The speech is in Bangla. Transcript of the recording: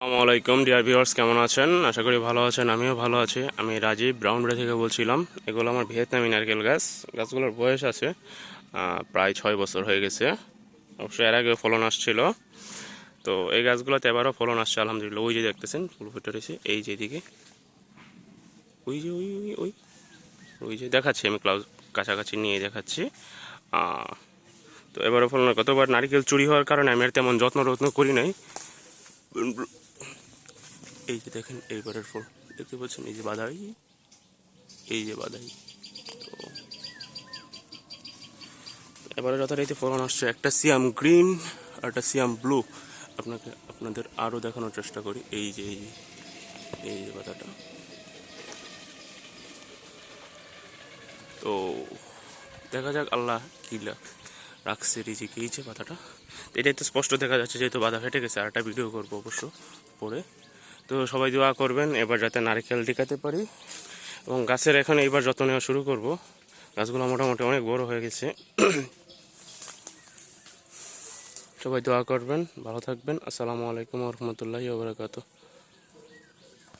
আসসালামু আলাইকুম ডিয়ার ভিউয়ার্স, কেমন আছেন? আশা করি ভালো আছেন। আমিও ভালো আছি। আমি রাজীব ব্রাউনবাড়ি থেকে বলছিলাম। এগুলো আমার ভিয়েতনামি নারকেল গাছ। গাছগুলোর বয়স আছে প্রায় 6 বছর হয়ে গেছে। অবশ্যই এর আগে ফলন আসছিল। তো এই গাছগুলোতে এবারও ফলন আসছে আলহামদুলিল্লাহ। ওই যে দেখতেছেন ফুল ফুটে রয়েছে, এই যে দিকে, ওই যে ওই ওই ওই ওই যে দেখাচ্ছি, আমি কাছাকাছি নিয়ে দেখাচ্ছি। তো এবারও ফলন, গতবার নারকেল চুরি হওয়ার কারণে আমি আর তেমন যত্ন করি নাই। এই যে দেখেন এইবারের ফুল দেখতে পাচ্ছেন, এই যে বাদাই, এই যে বাদাই। তো এবারে যথারীতি ফলন আসছে, একটা সিয়াম গ্রিন আর একটা সিয়াম ব্লু। আপনাদের আরও দেখানোর চেষ্টা করি। এই যে এই যে পাতাটা। তো দেখা যাক আল্লাহ কি রাখছে রিজিকে। এই যে পাতাটা, এটাই তো স্পষ্ট দেখা যাচ্ছে, যেহেতু বাধা ফেটে গেছে। আর একটা ভিডিও করবো অবশ্য পরে। তো সবাই দোয়া করবেন এবার যাতে নারকেল টিকাতে পারি, এবং গাছের এখন এইবার যত্ন নেওয়া শুরু করব। গাছগুলো মোটামুটি অনেক বড় হয়ে গেছে। সবাই দোয়া করবেন, ভালো থাকবেন। আসসালামু আলাইকুম ওয়া রাহমাতুল্লাহি ওয়া বারাকাতুহু।